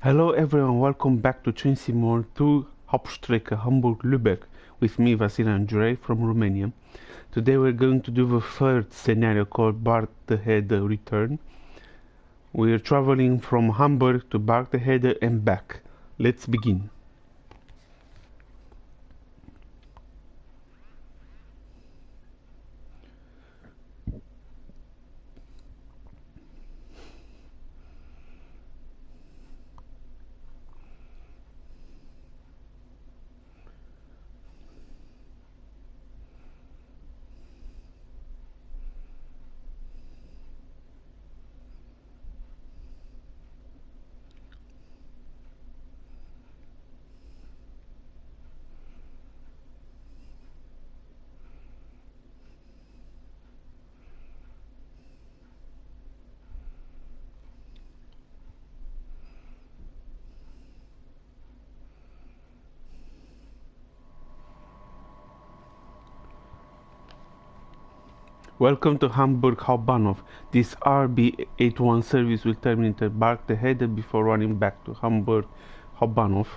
Hello everyone, welcome back to Train Simulator 2 Hauptstrecke Hamburg Lübeck with me Vasil Andrei from Romania. Today we're going to do the third scenario called Bargteheide Return. We're traveling from Hamburg to Bargteheide and back. Let's begin. Welcome to Hamburg Hbf. This RB81 service will terminate at Bargteheide before running back to Hamburg Hbf.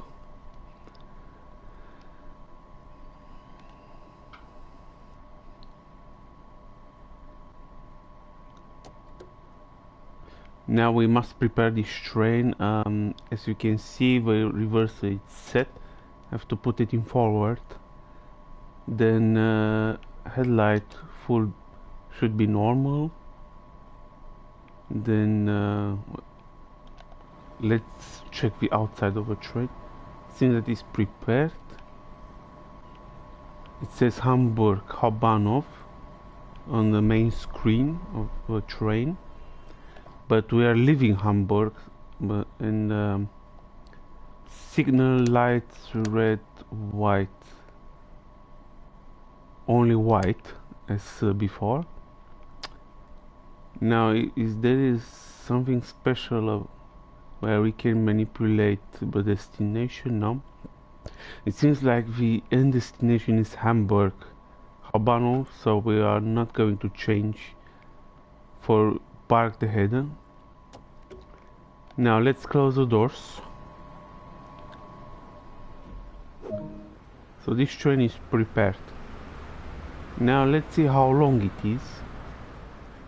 Now we must prepare this train. As you can see, the reverser is set. Have to put it in forward. Then headlight full should be normal. Then let's check the outside of the train. Seems that it's prepared. It says Hamburg Hbf on the main screen of the train. But we are leaving Hamburg, and signal lights red, white, only white as before. Now there is something special where we can manipulate the destination now. It seems like the end destination is Hamburg Hbf, so we are not going to change for Bargteheide. Now let's close the doors. So this train is prepared. Now let's see how long it is.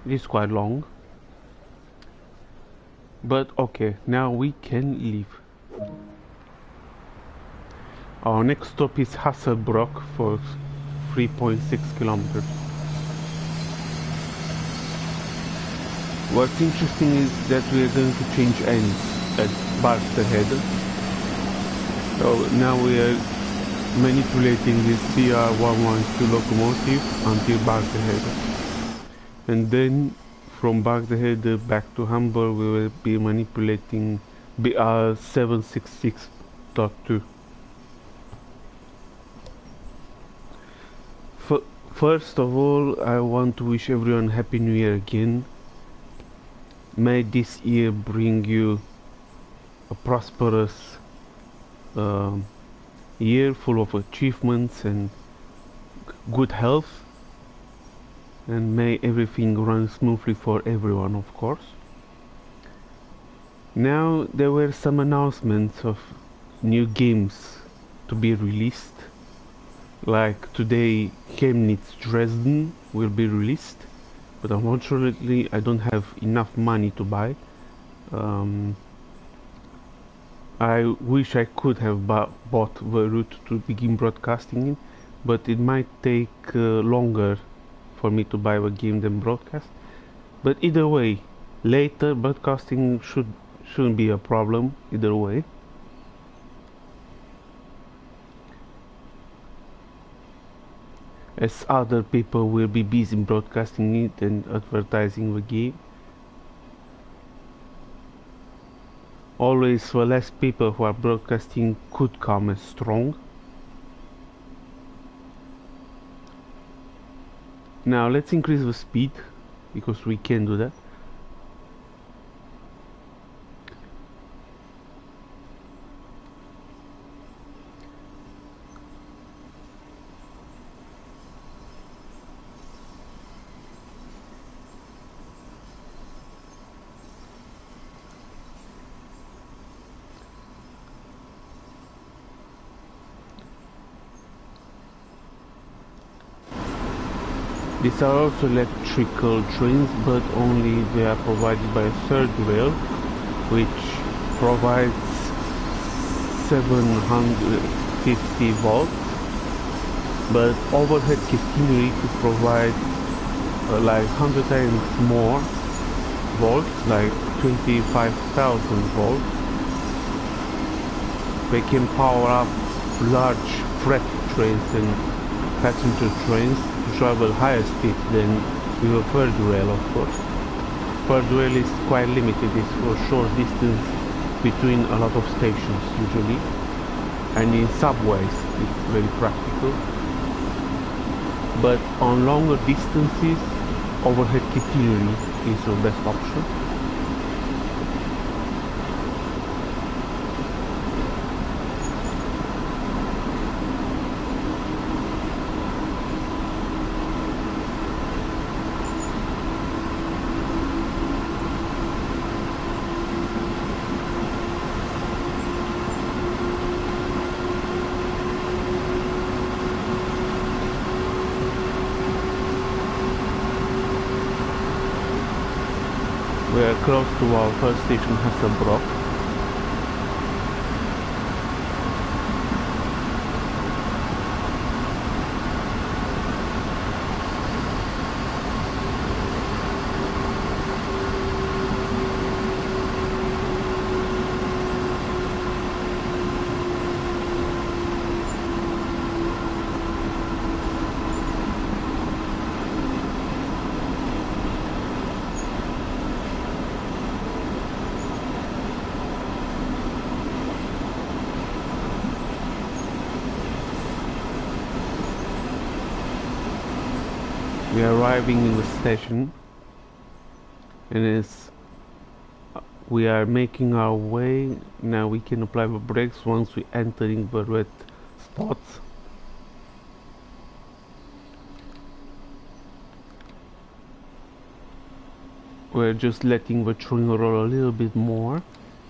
It is quite long. But okay, now we can leave. Our next stop is Hasselbrock for 3.6 kilometers. What's interesting is that we are going to change ends at Bargteheide. So now we are manipulating this CR112 locomotive until Bargteheide. And then from Bargteheide back to Hamburg we will be manipulating BR 766.2. First of all, I want to wish everyone Happy New Year again. May this year bring you a prosperous year full of achievements and good health, and may everything run smoothly for everyone, of course. Now there were some announcements of new games to be released, like today Chemnitz Dresden will be released, but unfortunately I don't have enough money to buy. I wish I could have bought the route to begin broadcasting in, but it might take longer for me to buy the game than broadcast. But either way, later broadcasting shouldn't be a problem either way. As other people will be busy broadcasting it and advertising the game. Always the less people who are broadcasting could come as strong. Now let's increase the speed, because we can do that. These are also electrical trains, but only they are provided by a third rail, which provides 750 volts, but overhead catenary to provide like 100 times more volts, like 25,000 volts. They can power up large freight trains and passenger trains to travel higher speeds than with a third rail, of course. Third rail is quite limited, it's for short distance between a lot of stations usually, and in subways it's very practical. But on longer distances, overhead catenary is the best option. We are close to our first station, Hamburg. We are arriving in the station, and as we are making our way, now we can apply the brakes once we enter in the red spots. We're just letting the train roll a little bit more,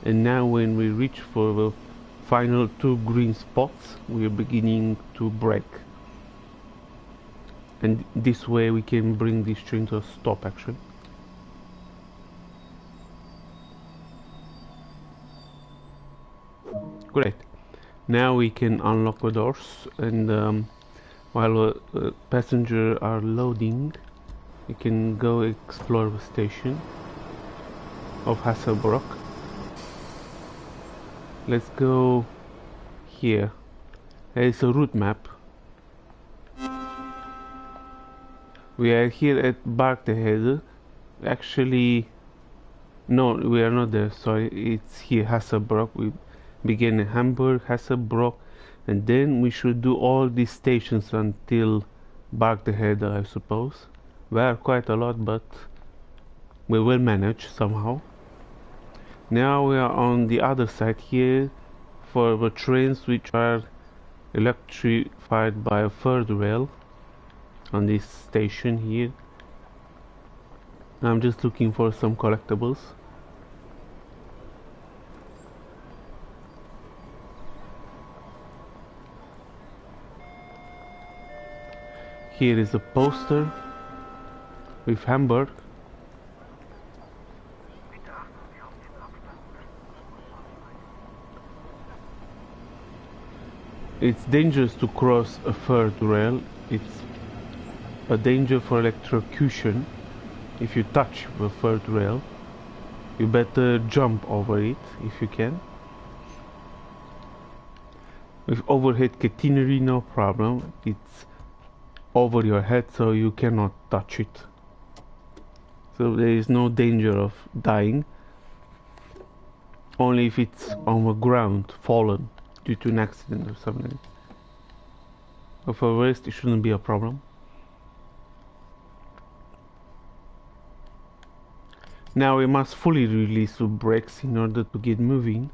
and now when we reach for the final two green spots, we're beginning to brake. And this way we can bring this train to a stop actually. Great. Now we can unlock the doors, and while passengers are loading, we can go explore the station of Hamburg. Let's go here. There is a route map. We are here at Bargteheide. Actually, no, we are not there, sorry. It's here, Hamburg. We begin in Hamburg, Hamburg, and then we should do all these stations until Bargteheide, I suppose. There are quite a lot, but we will manage somehow. Now we are on the other side here for the trains which are electrified by a third rail. On this station here, I'm just looking for some collectibles. Here is a poster with Hamburg. It's dangerous to cross a third rail. It's a danger for electrocution. If you touch the third rail, you better jump over it if you can. With overhead catenary, no problem. It's over your head, so you cannot touch it. So there is no danger of dying. Only if it's on the ground, fallen due to an accident or something. But for the rest, it shouldn't be a problem. Now we must fully release the brakes in order to get moving.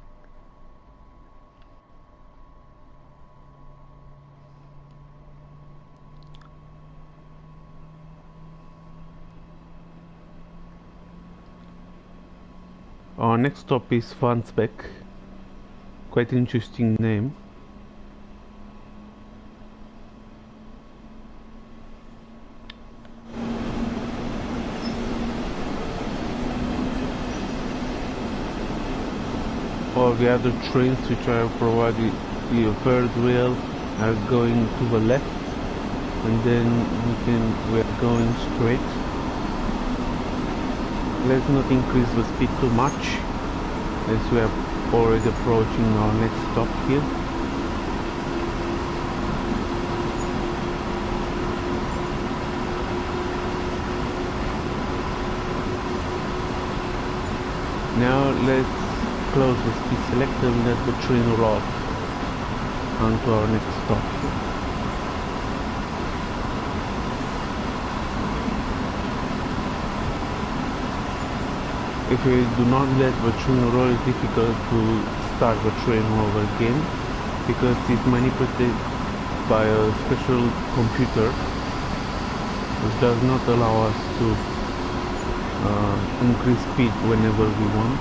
Our next stop is Lübeck. Quite interesting name. All the other trains which are provided the third rail are going to the left, and then we are going straight. Let's not increase the speed too much, as we are already approaching our next stop here. Now let's close the speed selector and let the train roll onto our next stop here. If we do not let the train roll, it's difficult to start the train over again, because it's manipulated by a special computer which does not allow us to increase speed whenever we want.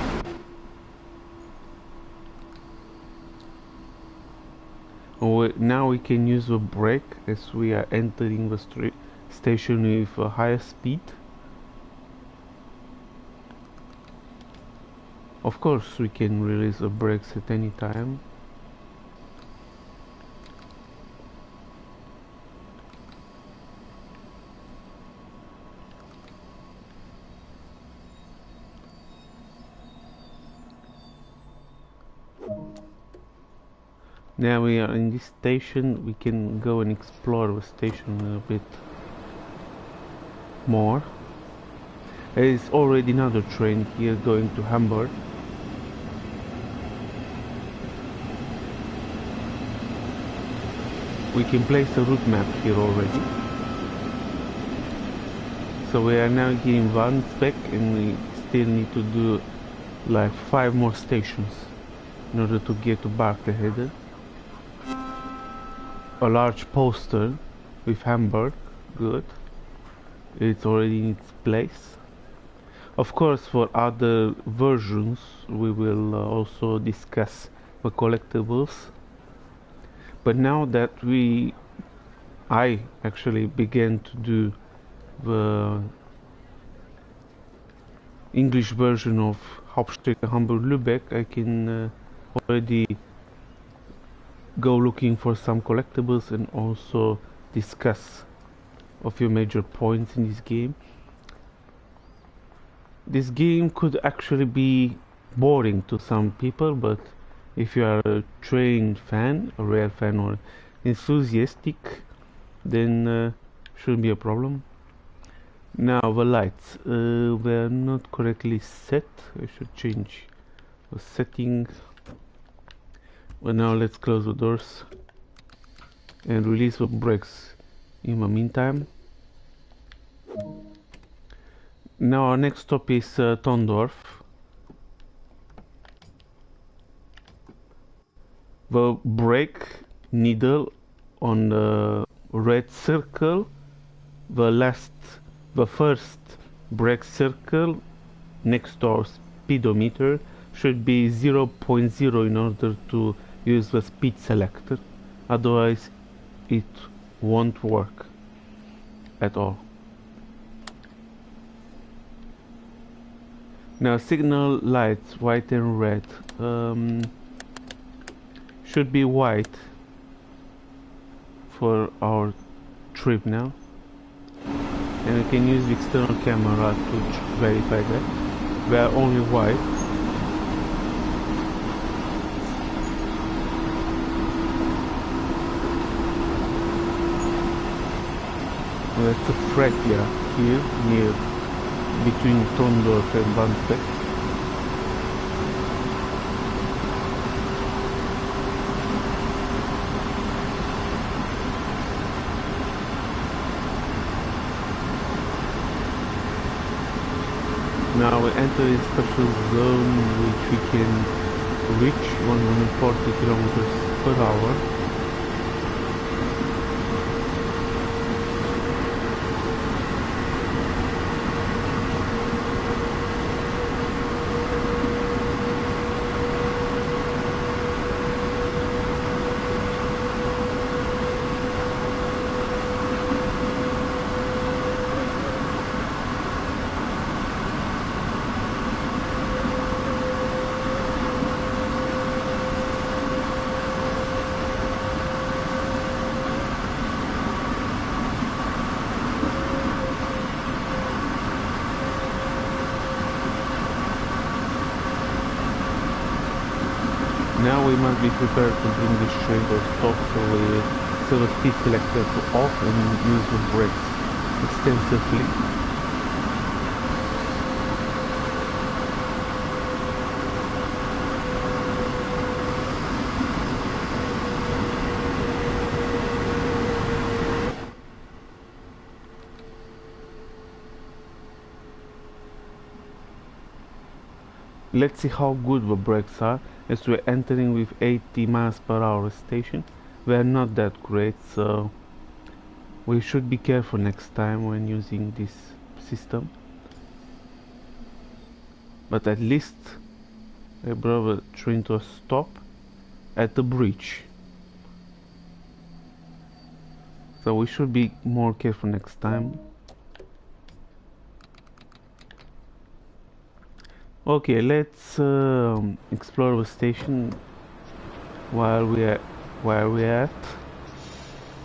Now we can use the brake as we are entering the station with a higher speed. Of course, we can release the brakes at any time. Now we are in this station. We can go and explore the station a bit more. There is already another train here going to Hamburg. We can place a route map here already. So we are now here in Warnsbeck, and we still need to do like 5 more stations in order to get to Bargteheide. A large poster with Hamburg, good. It's already in its place. Of course, for other versions we will also discuss the collectibles. But now that I actually began to do the English version of Hauptstrecke Hamburg Lübeck, I can already go looking for some collectibles and also discuss a few major points in this game. This game could actually be boring to some people, but if you are a train fan, a rail fan, or enthusiastic, then shouldn't be a problem. Now the lights, they're not correctly set. I should change the setting. But now let's close the doors and release the brakes in the meantime. Now our next stop is Tondorf. The brake needle on the red circle, the first brake circle next to our speedometer should be 0.0 in order to use the speed selector, otherwise it won't work at all. Now signal lights, white and red, should be white for our trip now, and we can use the external camera to verify that. They are only white. That's a Frekia here, near between Tondorf and Warnsbeck. Now we enter a special zone which we can reach 140 kilometers per hour. Now we must be prepared to bring this train to a stop, so we set the speed selector to off and use the brakes extensively. Let's see how good the brakes are as we're entering with 80 miles per hour station. We are not that great, so we should be careful next time when using this system. But at least we brought the train to a stop at the bridge. So we should be more careful next time. Okay, let's explore the station while we're at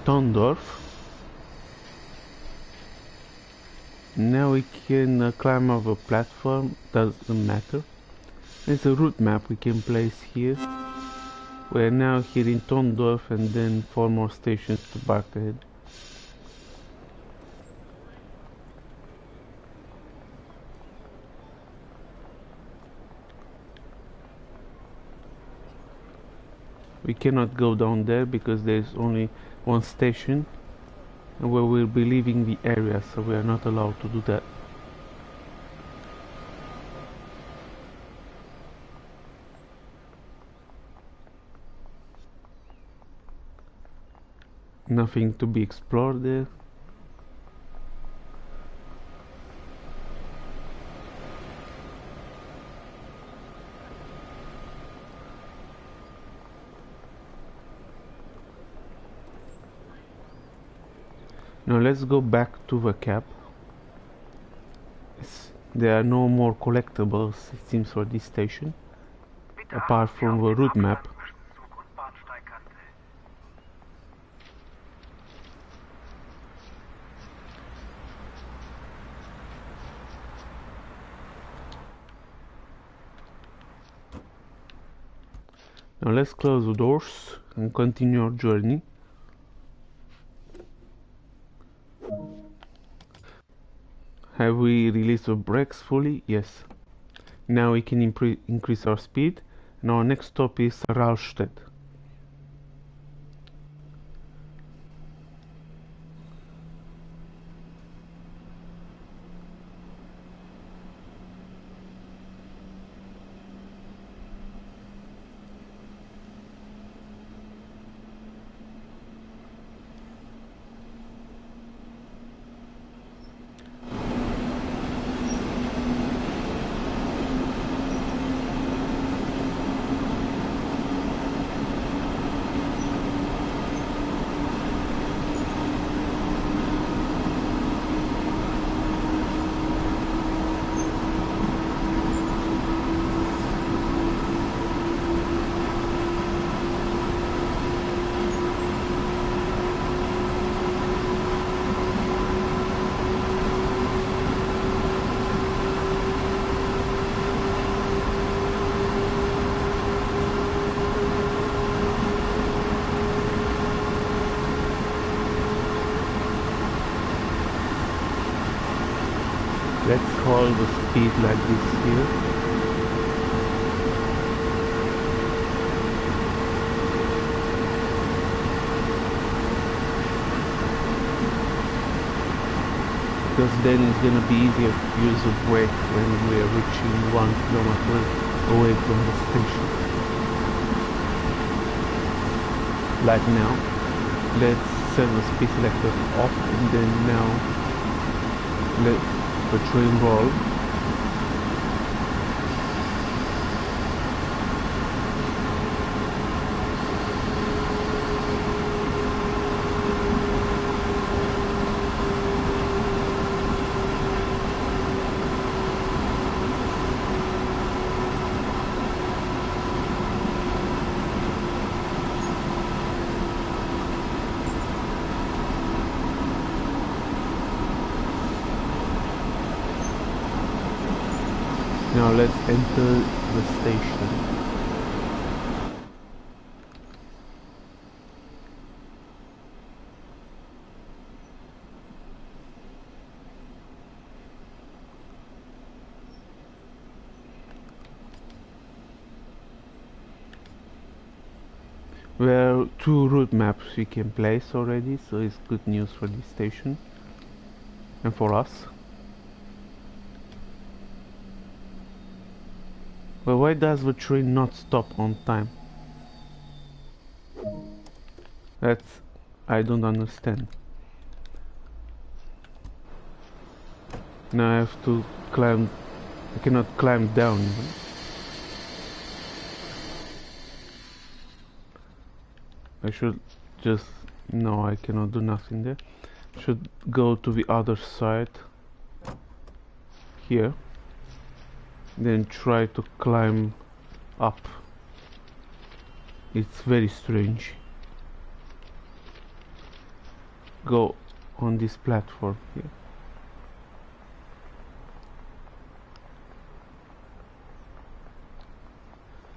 Tondorf. Now we can climb over a platform, doesn't matter. There's a route map we can place here. We're now here in Tondorf and then 4 more stations to Bargteheide. We cannot go down there because there's only one station and where we'll be leaving the area, so we are not allowed to do that. Nothing to be explored there. Now let's go back to the cab. There are no more collectibles, it seems, for this station, apart from the route map. Now let's close the doors and continue our journey. Have we released the brakes fully? Yes. Now we can increase our speed. And our next stop is Rahlstedt. Let's call the speed like this here. Because then it's gonna be easier to use a brake when we are reaching 1 kilometer away from the station. Like now. Let's set the speed selector off and then now let the train roll. Now let's enter the station. There are 2 route maps we can place already, so it's good news for this station and for us. But why does the train not stop on time? That's... I don't understand. Now I have to climb... I cannot climb down even. I should just... No, I cannot do nothing there. Should go to the other side. Here. Then try to climb up. It's very strange. Go on this platform here.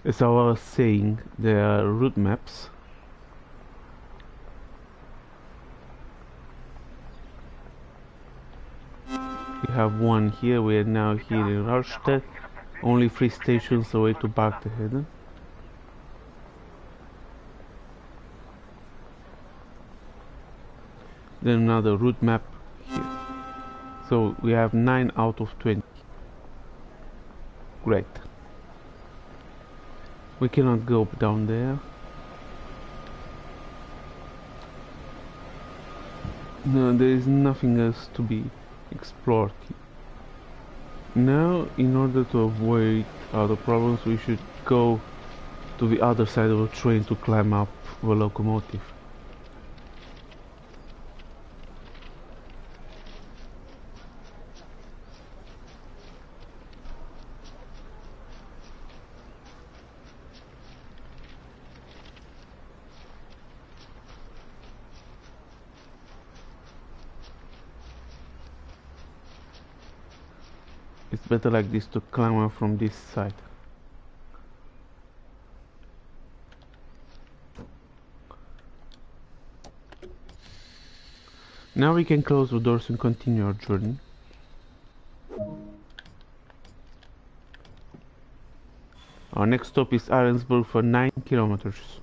As I was saying, there are route maps. We have one here. We are now here in Hauptstrecke, only 3 stations away to Bargteheide. Then another route map here. So we have 9 out of 20. Great. We cannot go down there. No, there is nothing else to be explored. Now, in order to avoid other problems, we should go to the other side of the train to climb up the locomotive. It's better like this to climb up from this side. Now we can close the doors and continue our journey. Our next stop is Ahrensburg for 9 kilometers.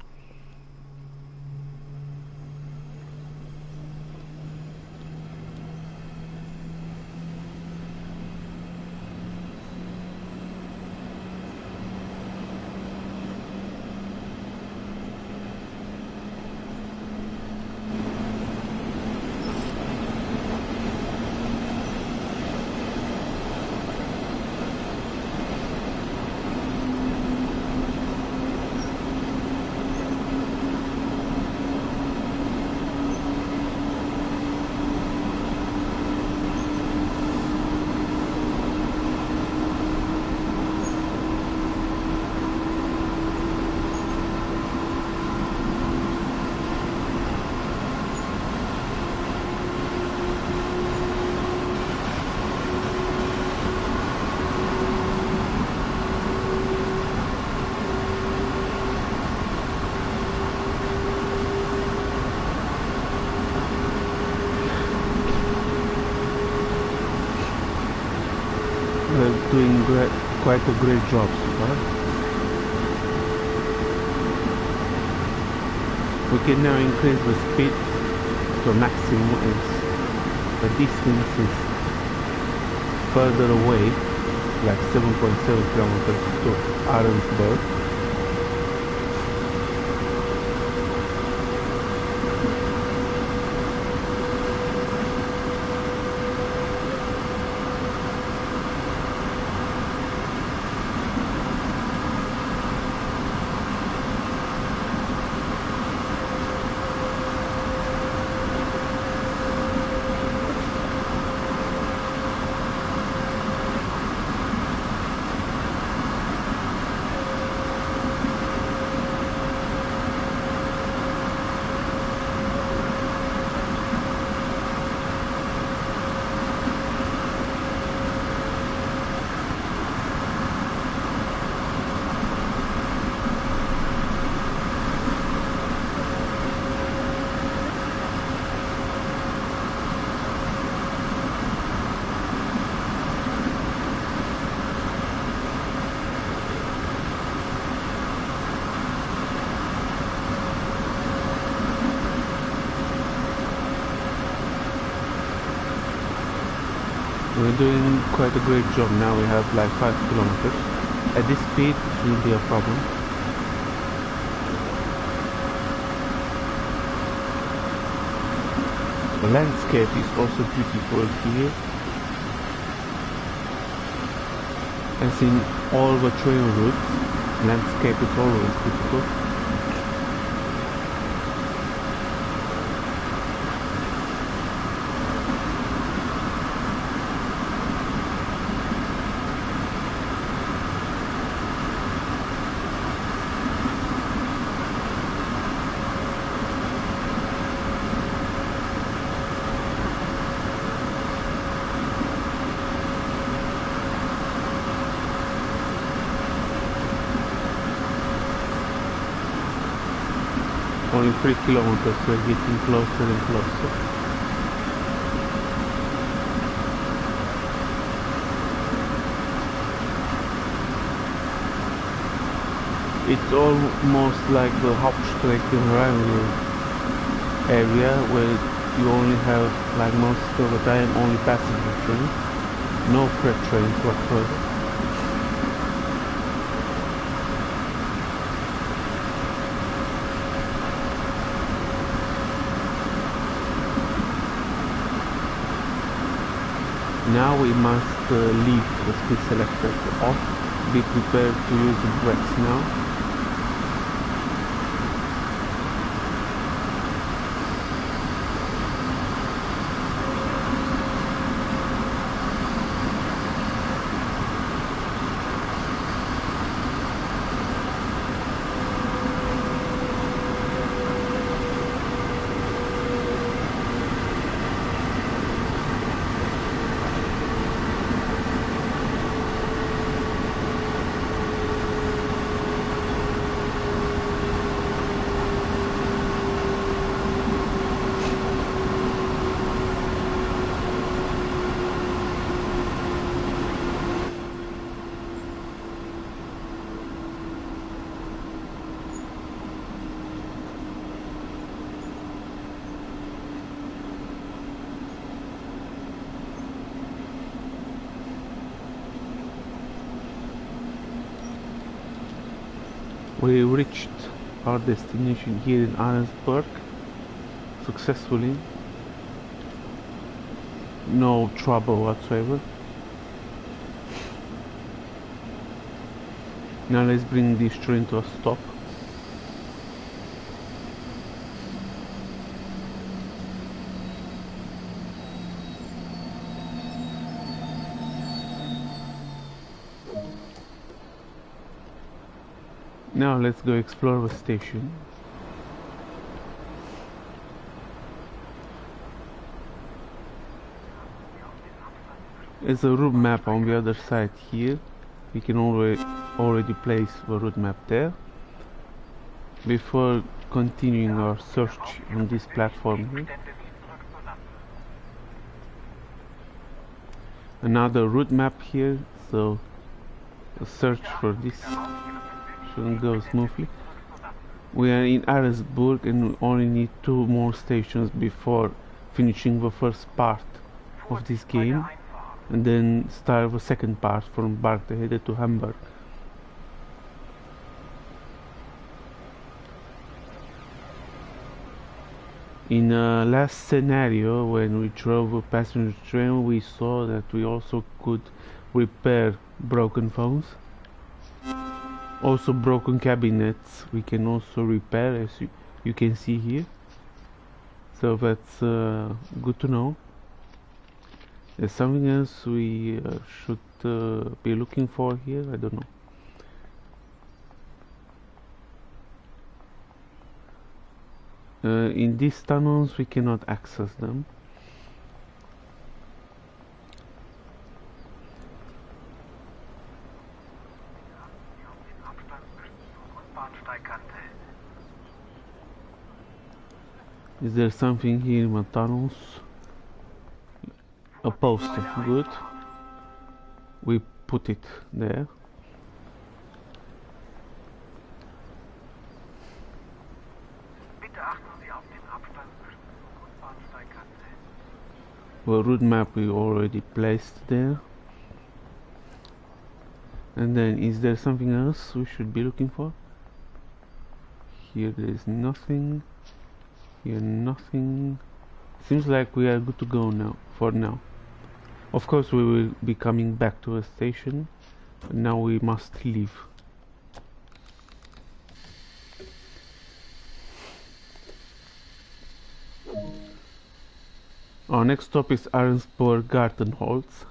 Doing quite a great job so far. We can now increase the speed to maximum as the distance is further away, like 7.7 kilometers to Ahrensburg. We're doing quite a great job now. We have like 5 kilometers. At this speed, it shouldn't be a problem. The landscape is also beautiful here. As in all the trail routes, landscape is always beautiful. Only 3 kilometers, we're getting closer and closer. It's almost like the Hauptstrecke Hamburg area where you only have, like most of the time, only passenger trains, no freight trains whatsoever. Now we must leave the speed selector off, be prepared to use the brakes now. We reached our destination here in Arnsberg successfully. No trouble whatsoever. Now let's bring this train to a stop. Now let's go explore the station. There's a route map on the other side here. We can already place the route map there. Before continuing our search on this platform here. Another route map here, so the search for this shouldn't go smoothly. We are in Arnsberg and we only need 2 more stations before finishing the first part of this game, and then start the second part from Bargteheide to Hamburg. In the last scenario, when we drove a passenger train, we saw that we also could repair broken phones. Also broken cabinets we can also repair, as you can see here. So that's good to know. There's something else we should be looking for here, I don't know. In these tunnels we cannot access them. Is there something here in the tunnels? A poster, good. We put it there. Well, route map we already placed there. And then, is there something else we should be looking for? Here there is nothing. Here nothing. Seems like we are good to go now, for now. Of course we will be coming back to a station, but now we must leave. Our next stop is Arnsburg Gartenholz.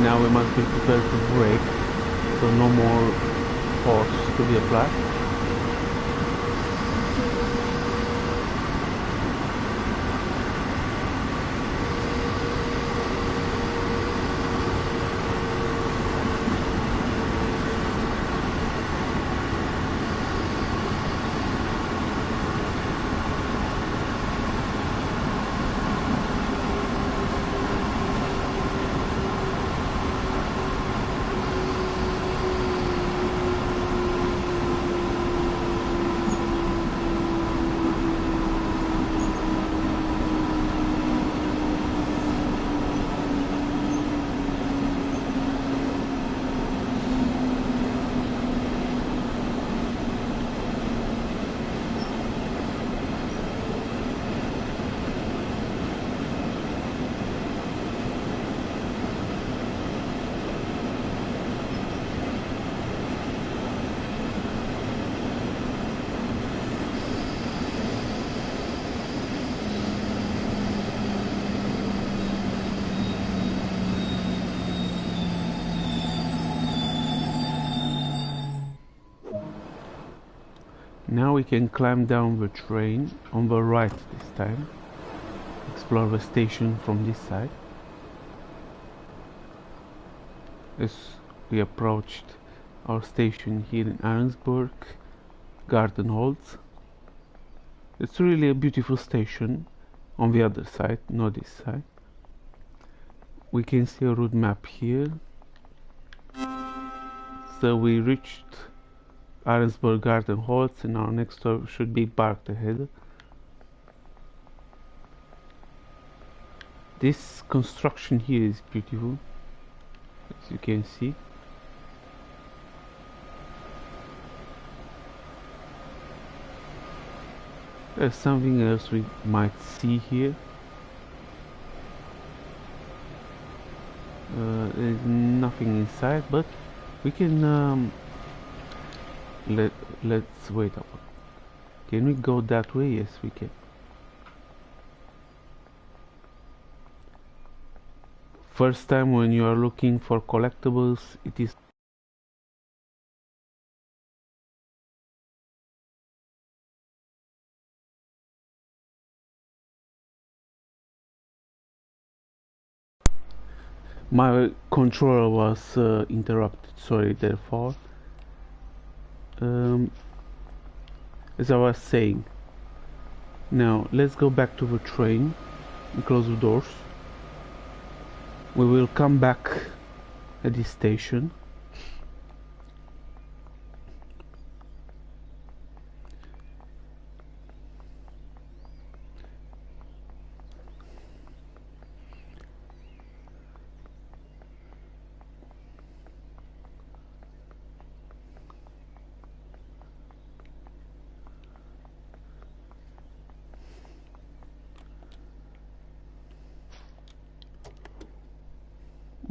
Now we must be prepared to brake, so no more force to be applied. Now we can climb down the train on the right this time. Explore the station from this side. As we approached our station here in Arnsburg Gartenholz. It's really a beautiful station on the other side, not this side. We can see a route map here. So we reached Arnsburg Gartenholz, and our next stop should be Bargteheide. This construction here is beautiful, as you can see. There's something else we might see here. There's nothing inside, but we can let's wait up. Can we go that way? Yes, we can. First time when you are looking for collectibles, it is my controller was interrupted, sorry therefore. As I was saying, now let's go back to the train and close the doors. We will come back at this station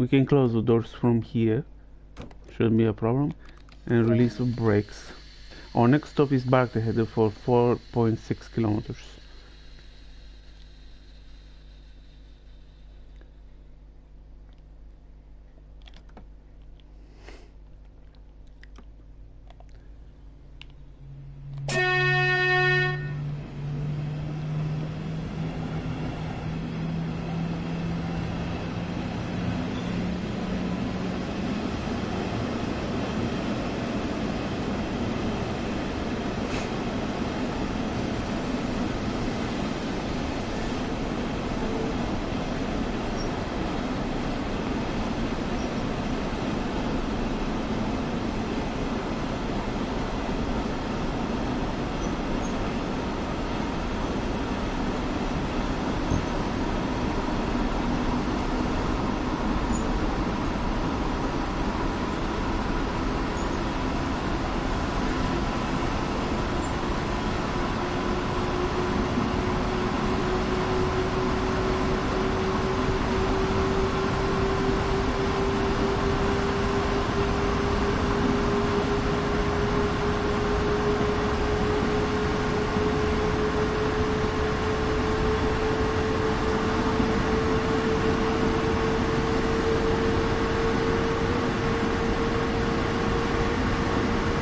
We can close the doors from here, shouldn't be a problem, and release the brakes. Our next stop is Bargteheide for 4.6 kilometers.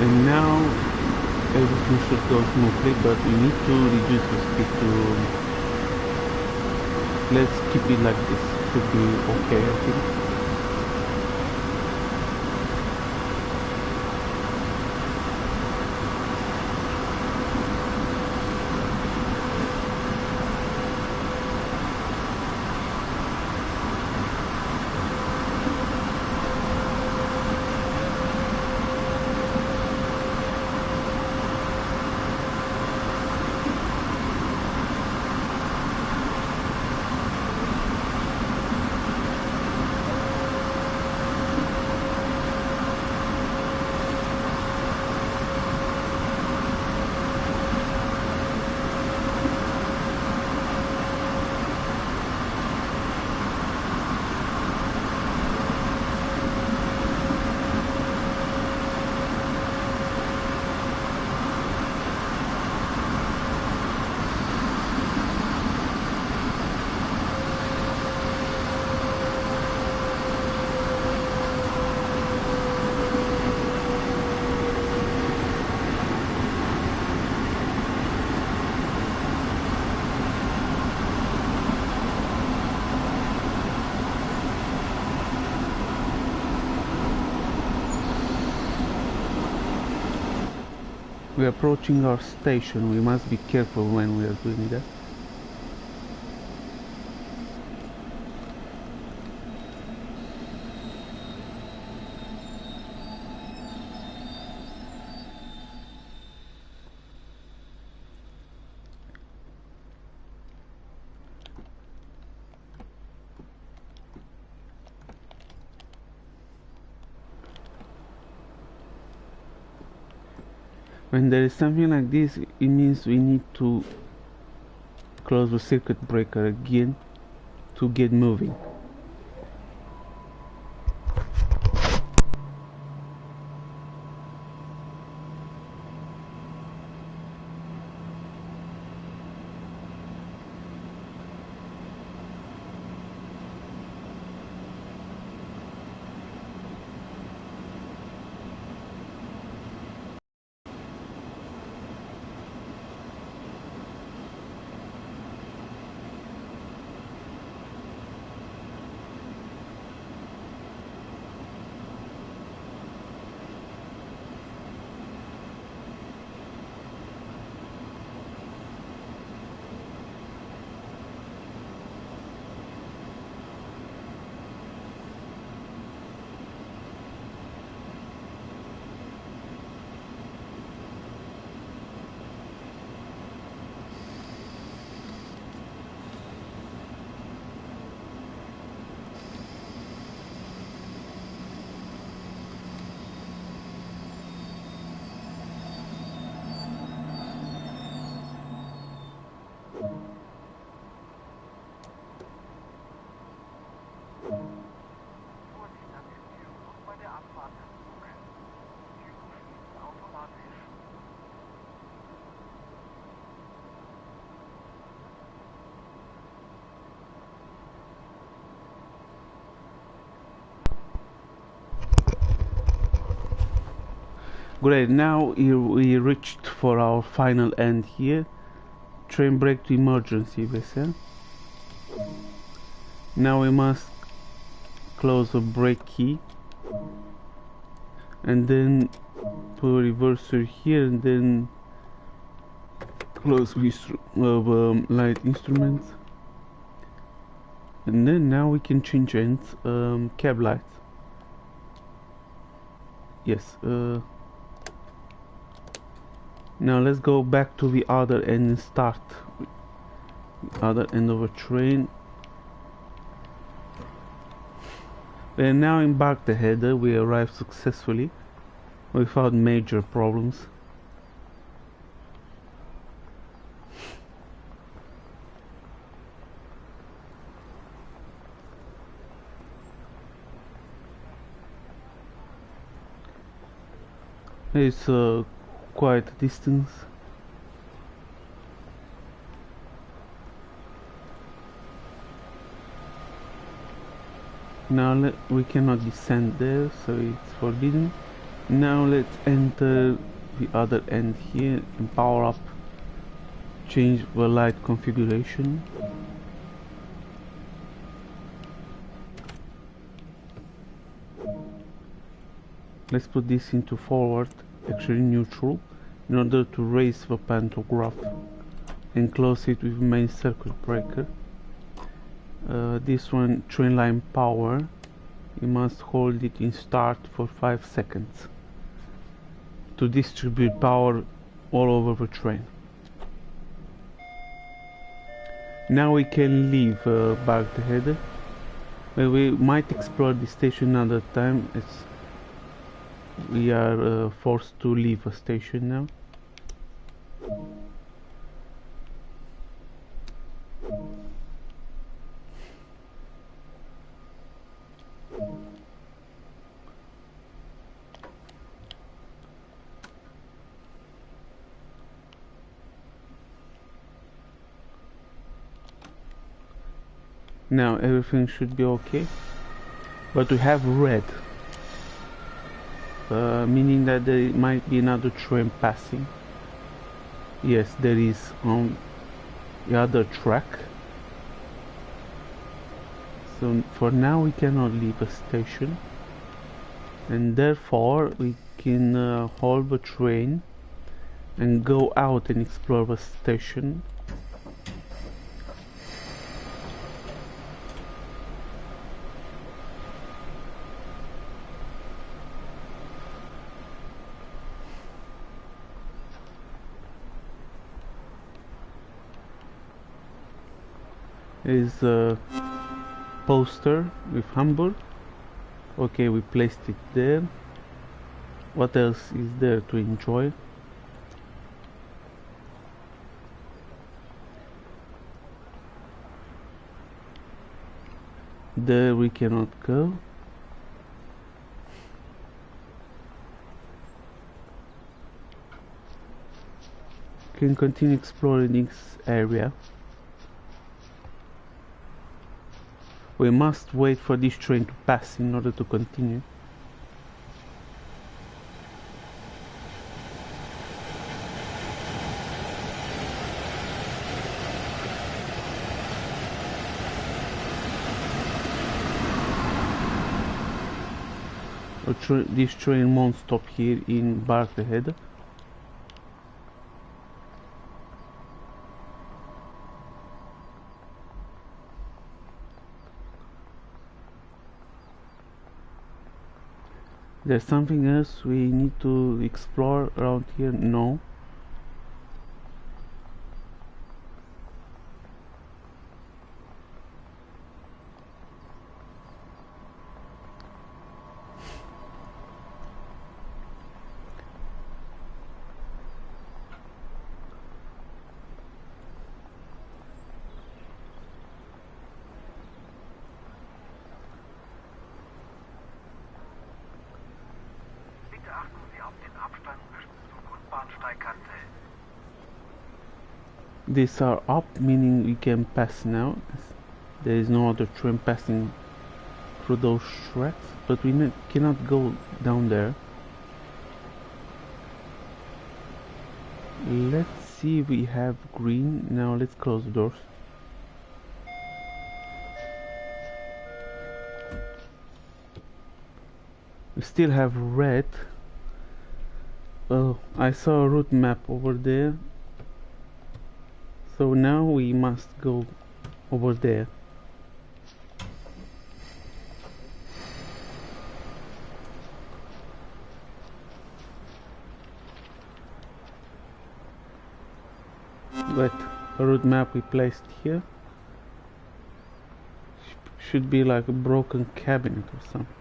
And now everything should go smoothly, but we need to reduce the speed to, let's keep it like this, should be okay, I think. We're approaching our station, we must be careful when we are doing that. When there is something like this, it means we need to close the circuit breaker again to get moving. Great, now we reached for our final end here. Train brake to emergency vessel. Now we must close the brake key and then put a reverser here and then close with light instruments, and then now we can change ends. Cab lights, yes. Now let's go back to the other end and start with the other end of a train. We are now in Bargteheide. We arrived successfully without major problems. It's quite a distance. Now we cannot descend there, so it's forbidden. Now let's enter the other end here and power up, change the light configuration. Let's put this into forward, actually neutral, in order to raise the pantograph and close it with main circuit breaker. This one, train line power, you must hold it in start for 5 seconds to distribute power all over the train. Now we can leave Bargteheide, where we might explore the station another time, as we are forced to leave a station now. Now everything should be okay, but we have red, meaning that there might be another train passing. Yes, there is on the other track. So for now we cannot leave a station, and therefore we can hold the train and go out and explore the station. Is a poster with Hamburg. Okay, we placed it there. What else is there to enjoy? There we cannot go. Can continue exploring this area. We must wait for this train to pass in order to continue. This train won't stop here in Bargteheide. There's something else we need to explore around here? No. These are up, meaning we can pass now. There is no other train passing through those tracks, but we cannot go down there. Let's see, we have green. Now let's close the doors. We still have red. Oh, I saw a route map over there. So now we must go over there. But a route map we placed here should be like a broken cabinet or something.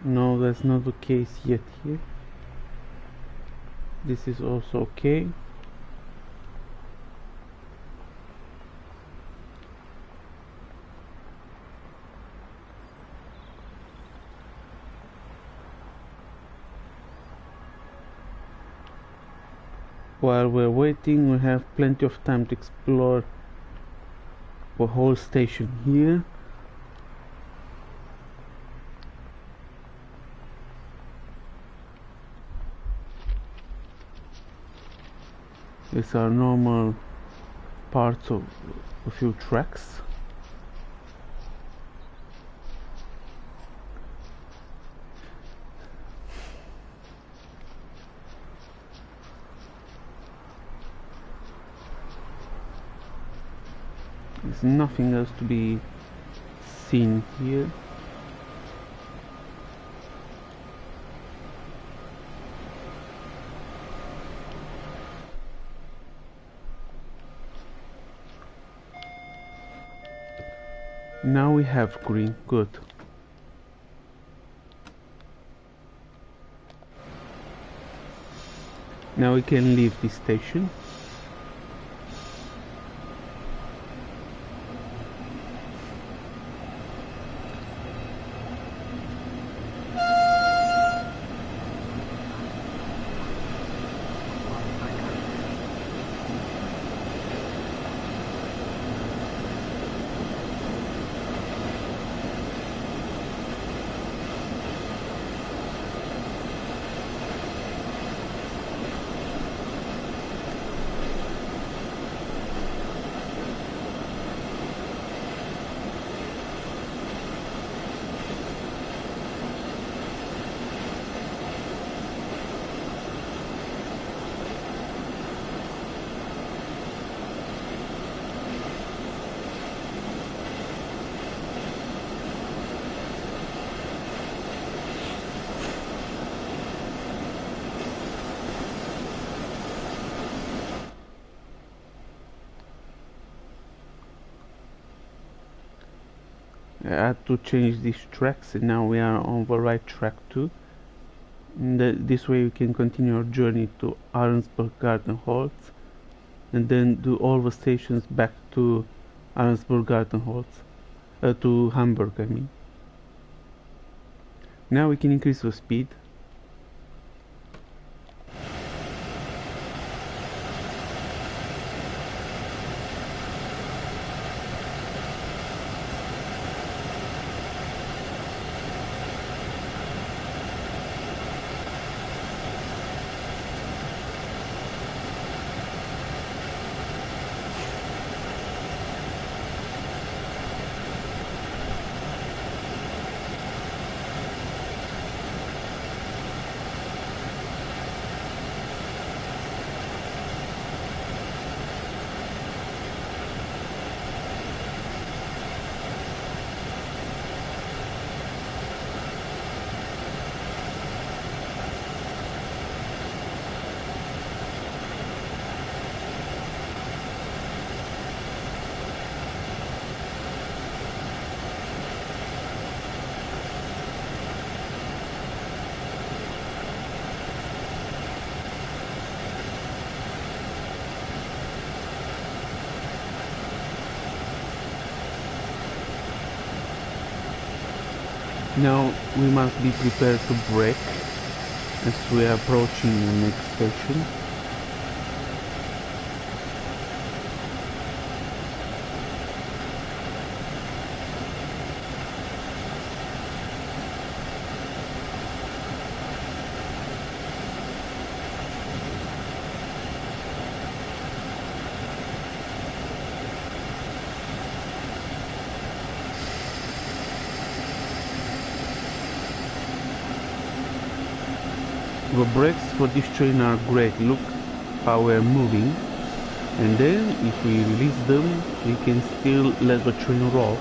No, that's not the case yet here. This is also okay. While we're waiting, we have plenty of time to explore the whole station here. These are normal parts of a few tracks. There's nothing else to be seen here. Now we have green, good. Now we can leave this station. I had to change these tracks, and now we are on the right track too. And this way we can continue our journey to Arnsburg Gartenholz, and then do all the stations back to Arnsburg Gartenholz, to Hamburg I mean. Now we can increase the speed. Now we must be prepared to brake as we are approaching the next station. The brakes for this train are great. Look how we're moving, and then if we release them we can still let the train roll.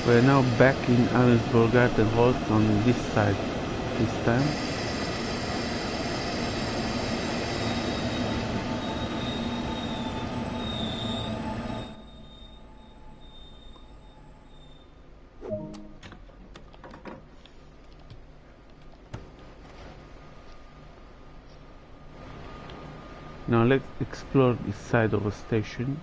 We're now back in Arnsbergarten Halt on this side this time. Now let's explore this side of the station.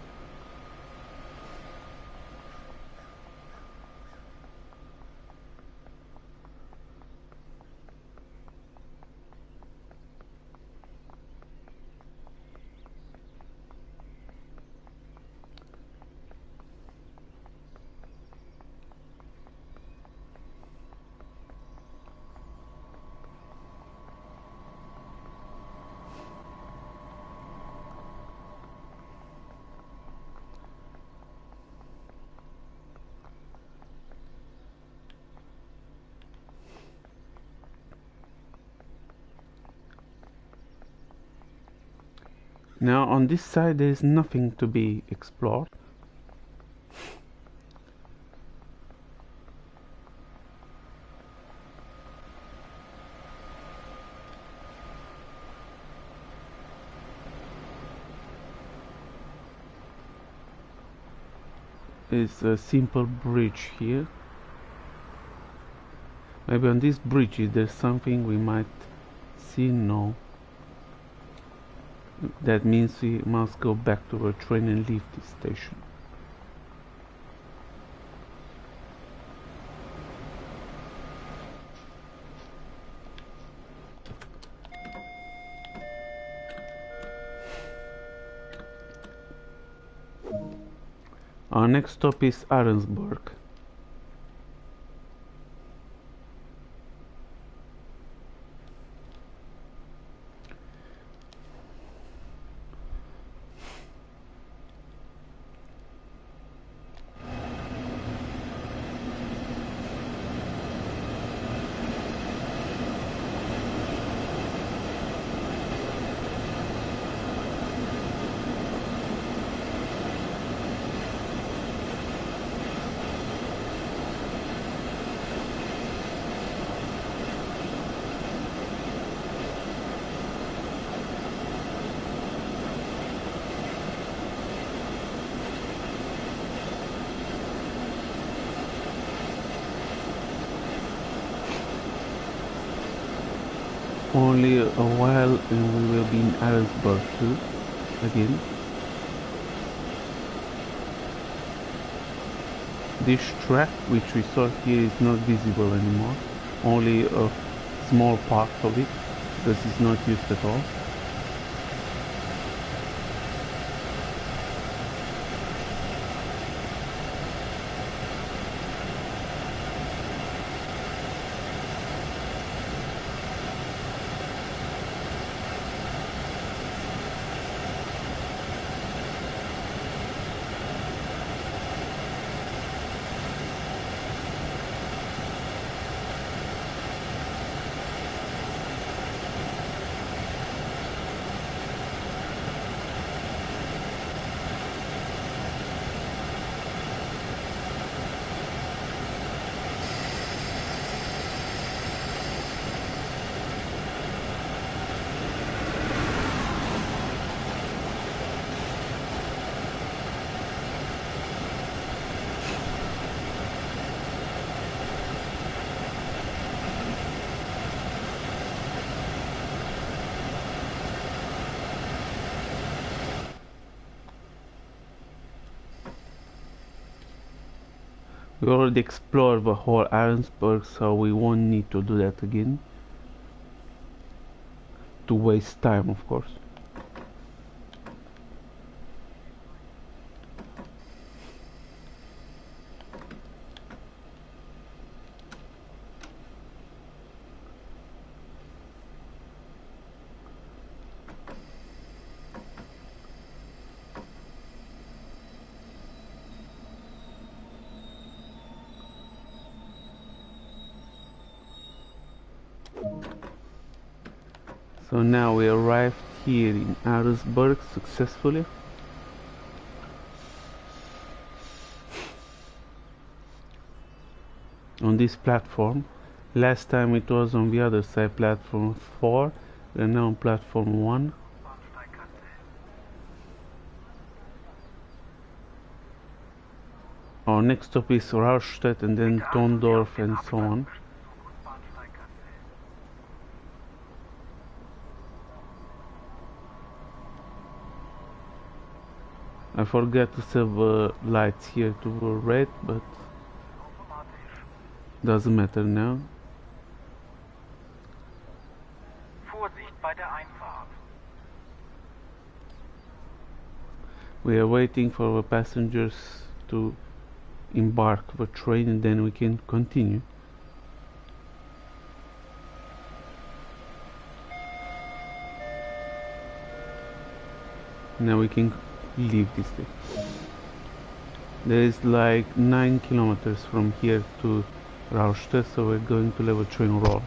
Now on this side there is nothing to be explored. It's a simple bridge here. Maybe on this bridge there's something we might see. No. That means we must go back to our train and leave this station. Our next stop is Arnsberg. Only a while and we will be in Arnsberg too, again. This track which we saw here is not visible anymore, only a small part of it, because it's not used at all. We already explored the whole Arnsberg, so we won't need to do that again. To waste time, of course. So now we arrived here in Harrisburg successfully. On this platform. Last time it was on the other side, platform 4. We're now on platform 1. Our next stop is Rastatt and then Tondorf and so on. I forgot to set the lights here to red, but doesn't matter now. Vorsicht bei der Einfahrt. We are waiting for the passengers to embark the train and then we can continue. Now we can leave this thing. There is like 9 kilometers from here to Rastatt, so we're going to let the train roll.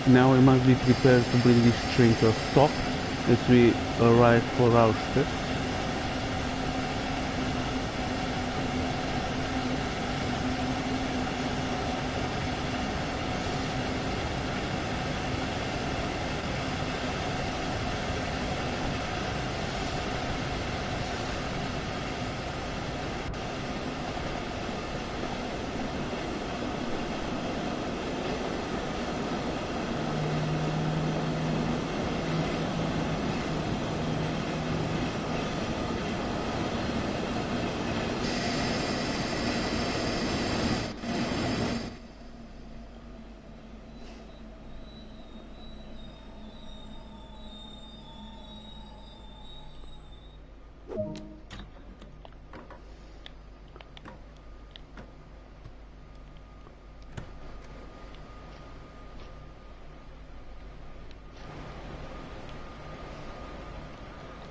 Now we must be prepared to bring this train to a stop as we arrive for Hauptstrecke.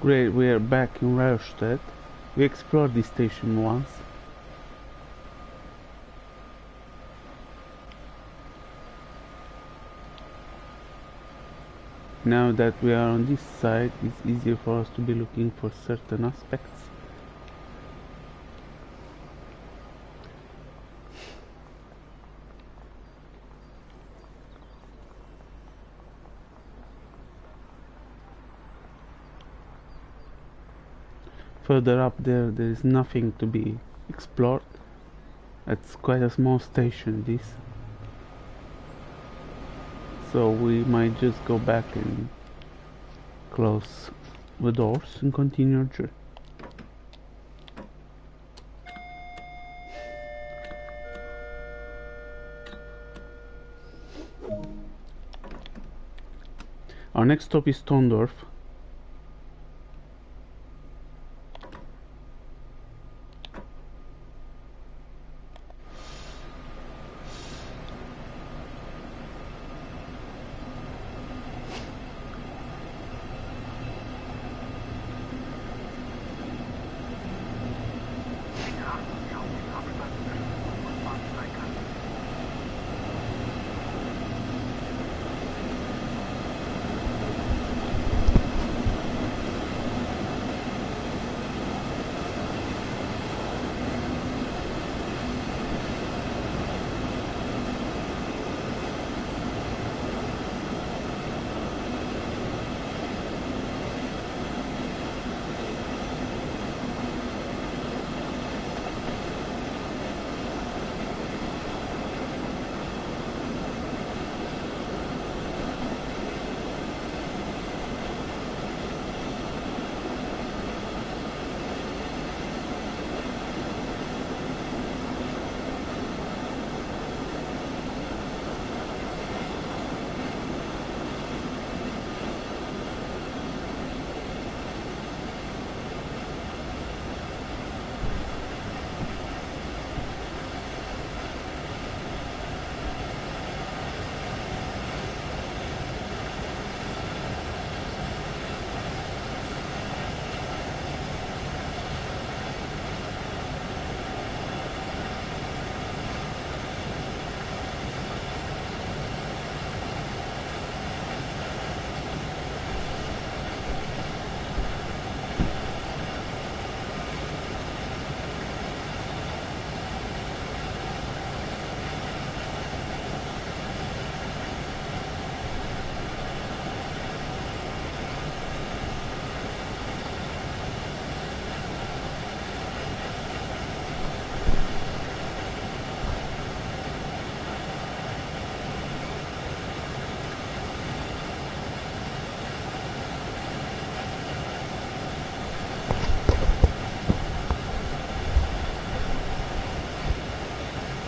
Great, we are back in Hauptstrecke. We explored this station once. Now that we are on this side, it's easier for us to be looking for certain aspects. Further up there is nothing to be explored. It's quite a small station, this. So we might just go back and close the doors and continue our journey. Our next stop is Tondorf.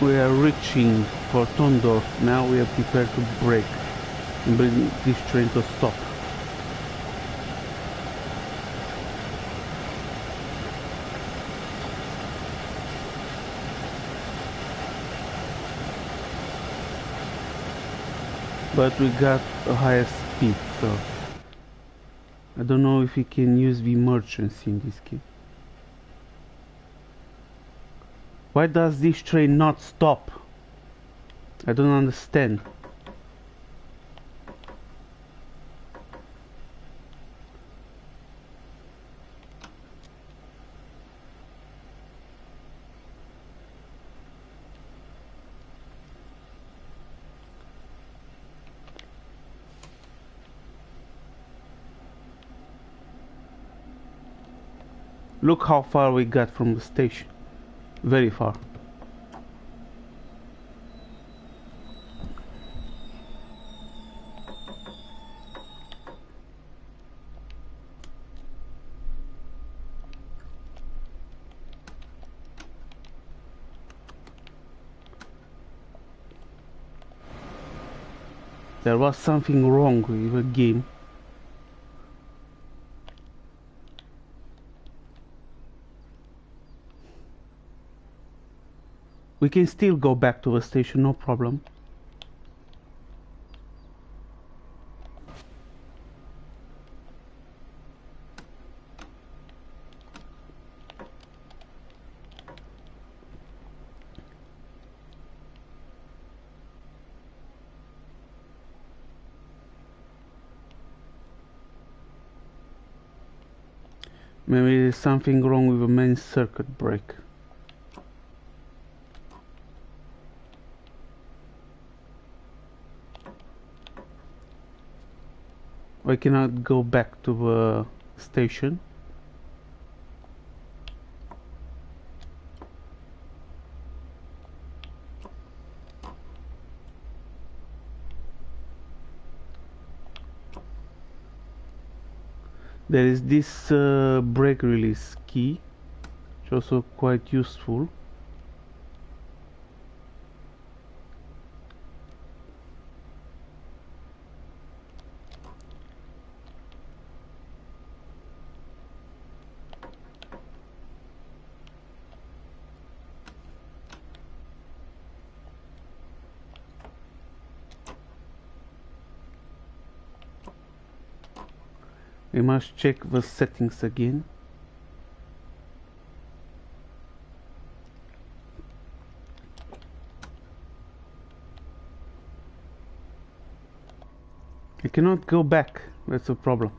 We are reaching for Tondorf. Now we are prepared to brake and bring this train to a stop. But we got a higher speed, so I don't know if we can use the emergency in this case. Why does this train not stop? I don't understand. Look how far we got from the station. Very far. There was something wrong with the game. We can still go back to the station, no problem. Maybe there's something wrong with the main circuit breaker. I cannot go back to the station. There is this brake release key, which is also quite useful. We must check the settings again. I cannot go back, that's a problem.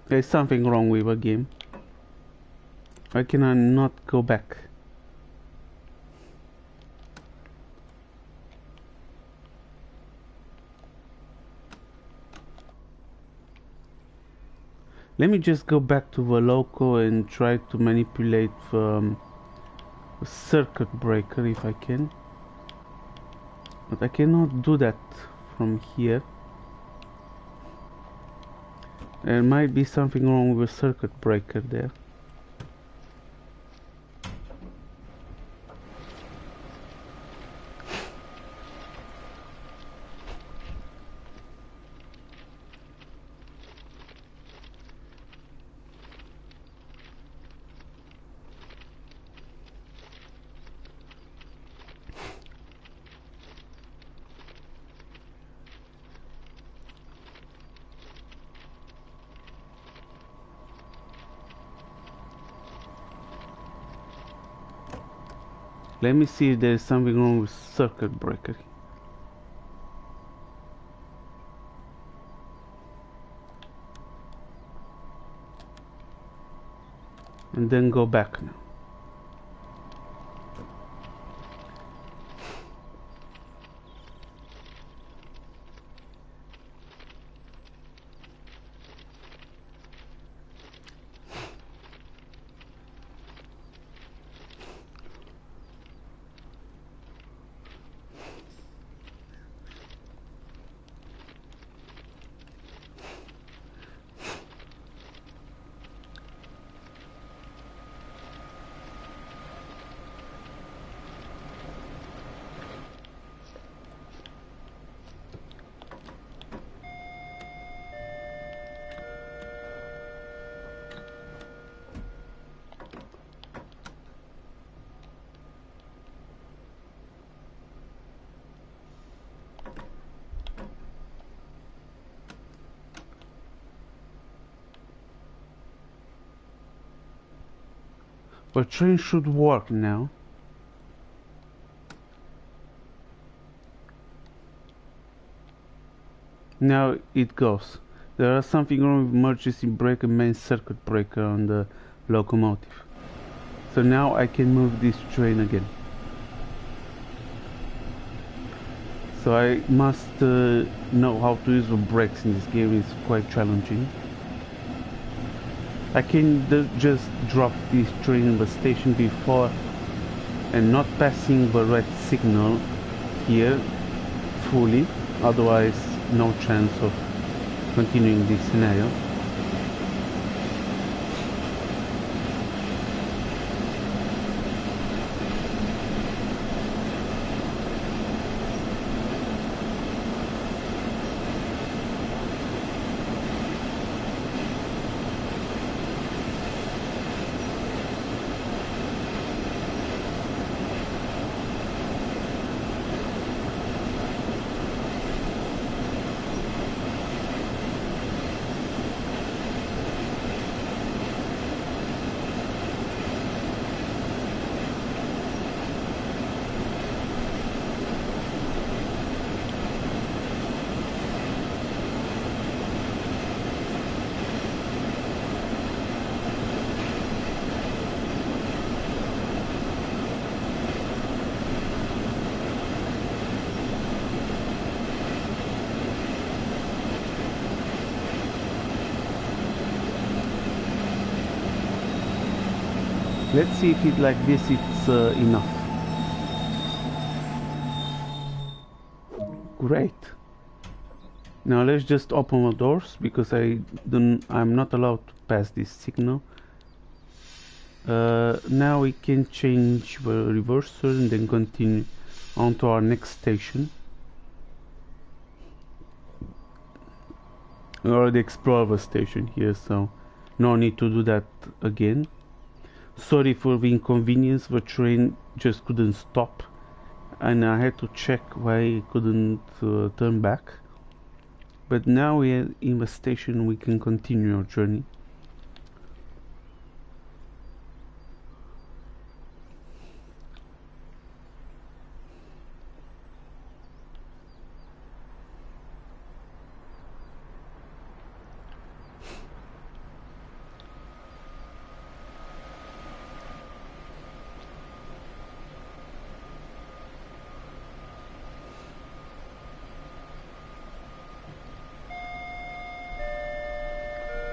There's something wrong with the game. Why can I not go back? Let me just go back to the loco and try to manipulate the circuit breaker if I can. But I cannot do that from here. There might be something wrong with the circuit breaker there. Let me see if there is something wrong with circuit breaker. And then go back now. The train should work now. Now it goes. There is something wrong with emergency brake and main circuit breaker on the locomotive. So now I can move this train again. So I must know how to use the brakes in this game. It's quite challenging. I can just drop this train in the station before and not passing the red signal here fully, otherwise no chance of continuing this scenario. Let's see if it like this it's enough. Great. Now let's just open the doors because I'm not allowed to pass this signal. Now we can change the reverser and then continue on to our next station. We already explored the station here, so no need to do that again. Sorry for the inconvenience, the train just couldn't stop and I had to check why it couldn't turn back. But now we're in the station, we can continue our journey.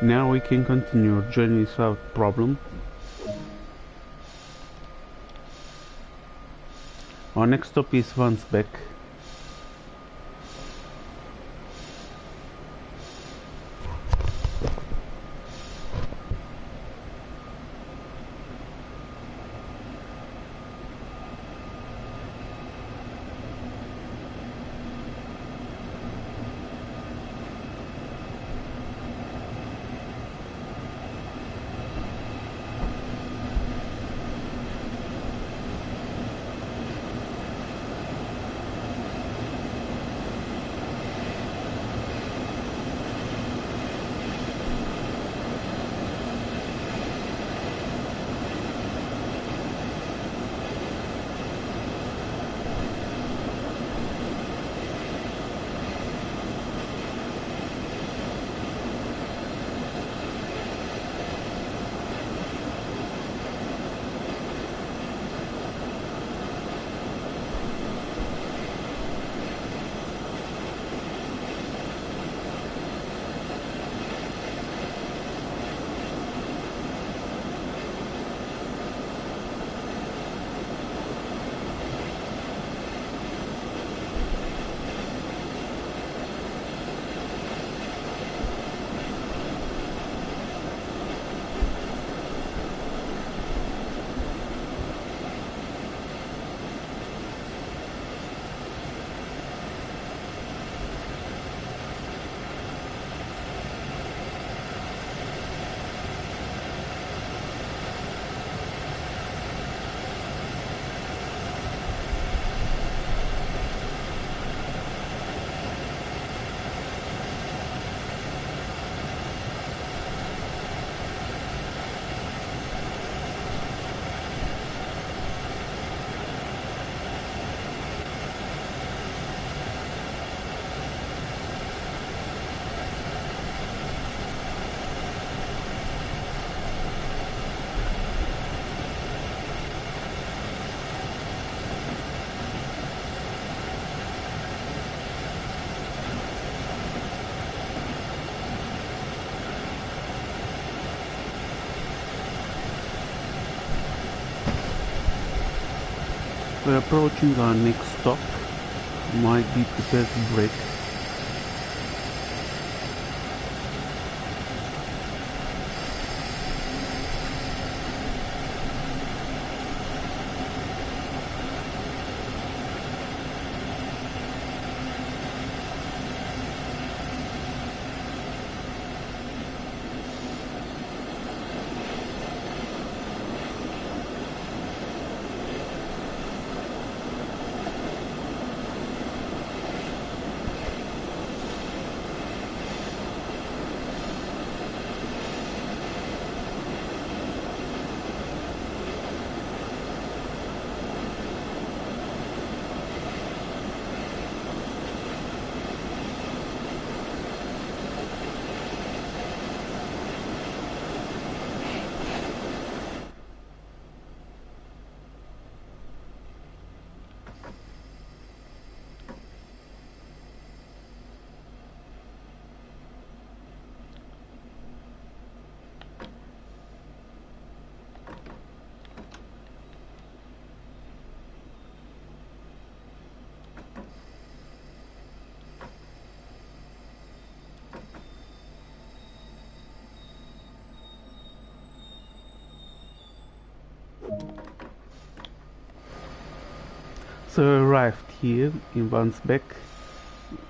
Now we can continue our journey without problem. Our next stop is Lübeck. We're approaching our next stop. Might be prepared to brake. So arrived here in Wandsbek.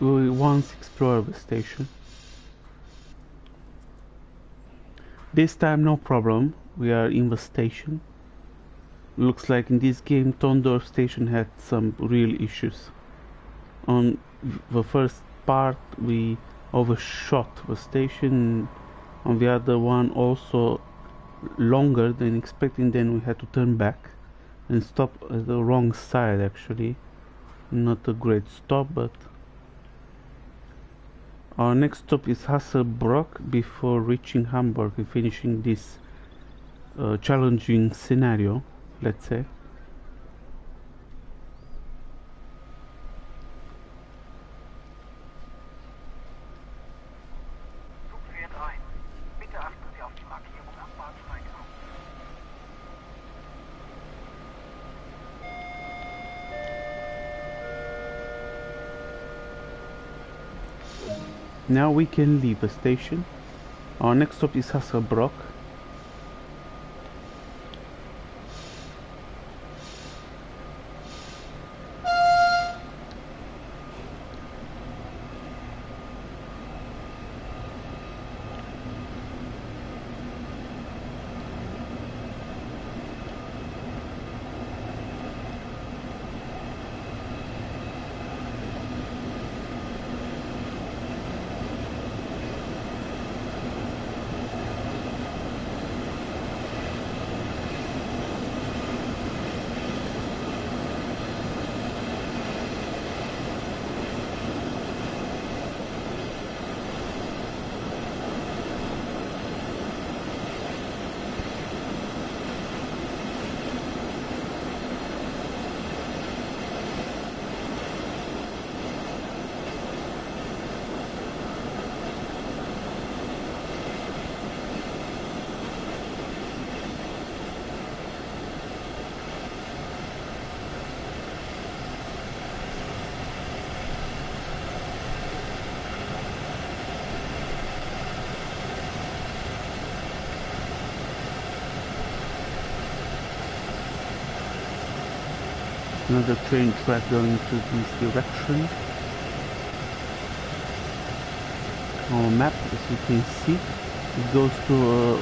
We once explored the station. This time no problem, we are in the station. Looks like in this game Tondor station had some real issues. On the first part we overshot the station, on the other one also longer than expecting, then we had to turn back and stop at the wrong side actually. Not a great stop, but our next stop is Hasselbrock before reaching Hamburg and finishing this challenging scenario, let's say. Zug fährt ein. Bitte achten Sie auf die Markierung am Bahnsteig auf. Now we can leave the station. Our next stop is Hasselbrock. Another train track going to this direction. Our map, as you can see, it goes to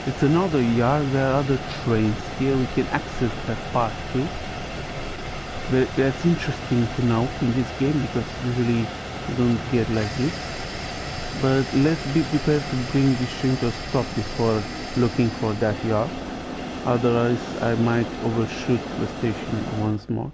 it's another yard. There are other trains here. We can access that part too. But that's interesting to know in this game because usually you don't get like this. But let's be prepared to bring this train to a stop before looking for that yard. Otherwise, I might overshoot the station once more.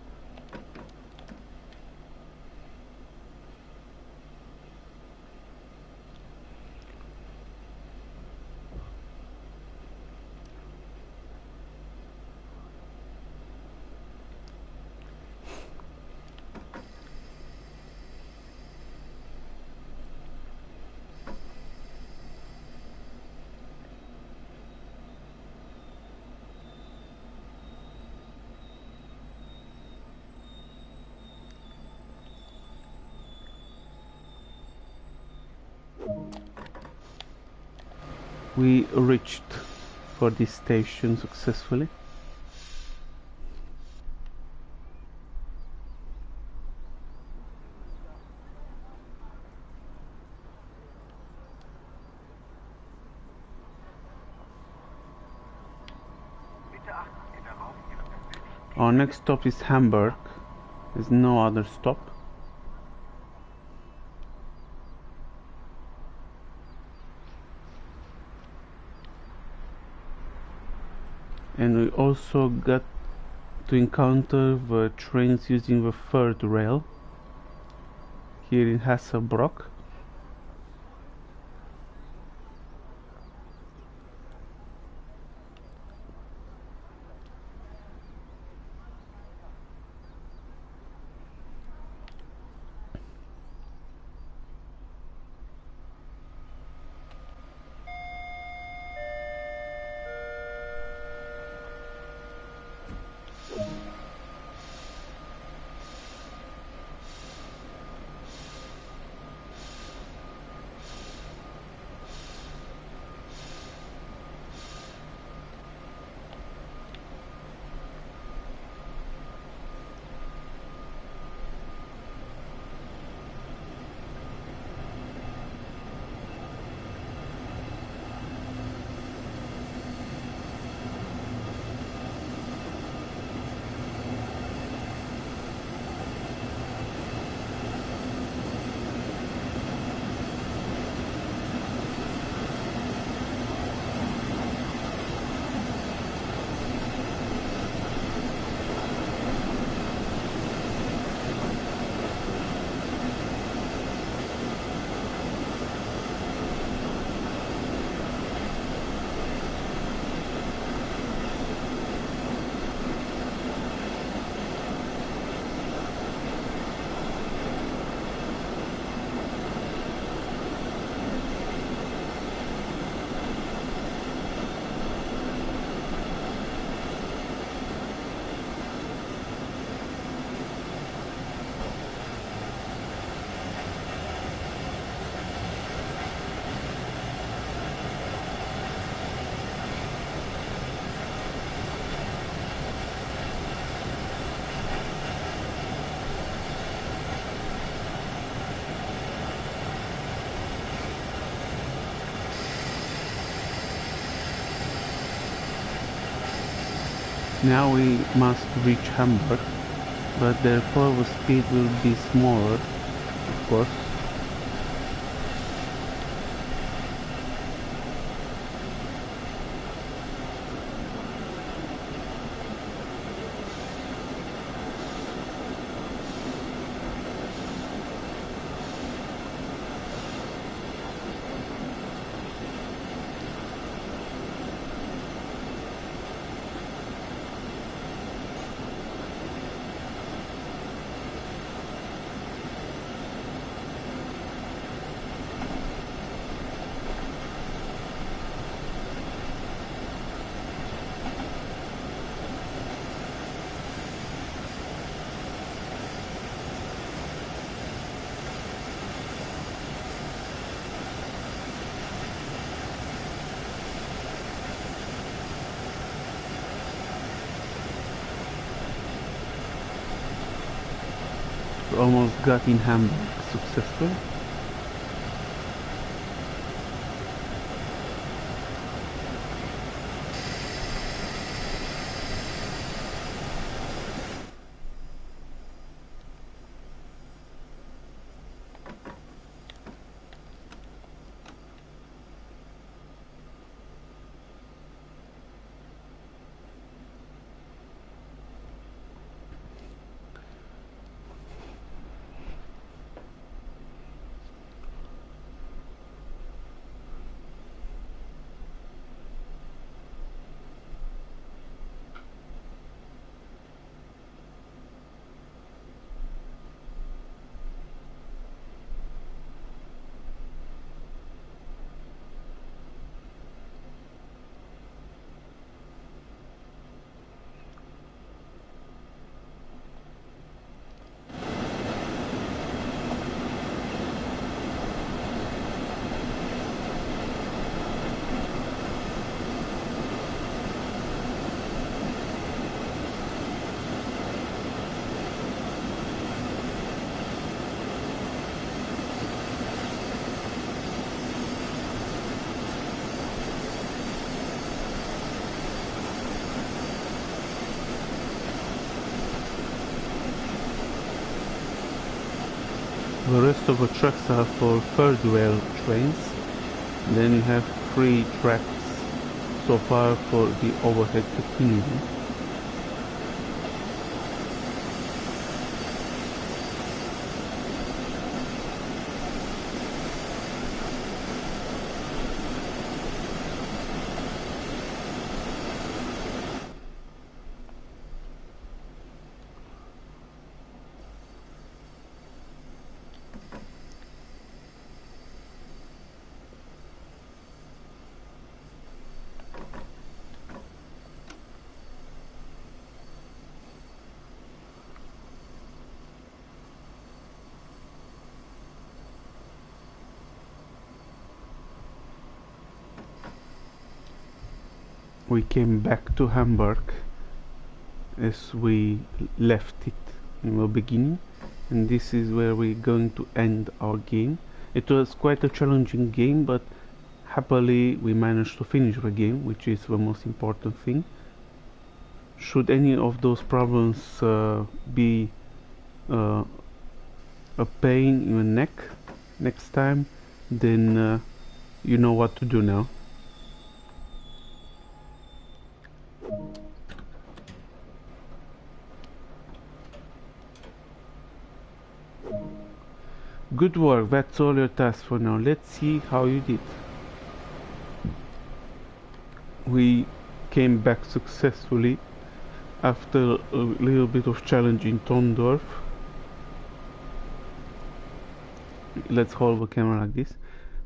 We reached for this station successfully. Bitte achten Sie darauf, Ihre persönlichen Our next stop is Hamburg. There's no other stop. And we also got to encounter the trains using the third rail here in Hasselbrock. Now we must reach Hamburg, but therefore the speed will be smaller, of course. We almost got in Hamburg successfully. rest of the tracks are for third rail trains. Then you have 3 tracks so far for the overhead continuum. We came back to Hamburg as we left it in the beginning, and this is where we're going to end our game. It was quite a challenging game, but happily we managed to finish the game, which is the most important thing. Should any of those problems be a pain in the neck next time, then you know what to do now. Good work, that's all your task for now. Let's see how you did. We came back successfully after a little bit of challenge in Tondorf. Let's hold the camera like this.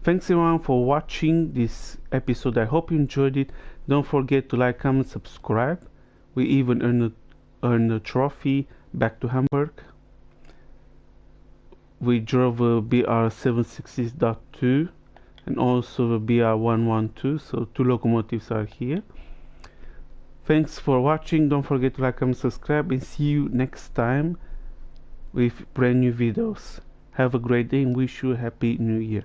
Thanks everyone for watching this episode. I hope you enjoyed it. Don't forget to like, comment, subscribe. We even earned a trophy back to Hamburg. We drove a BR760.2 and also the BR112, so 2 locomotives are here. Thanks for watching. Don't forget to like, comment, subscribe, and see you next time with brand new videos. Have a great day and wish you a happy new year.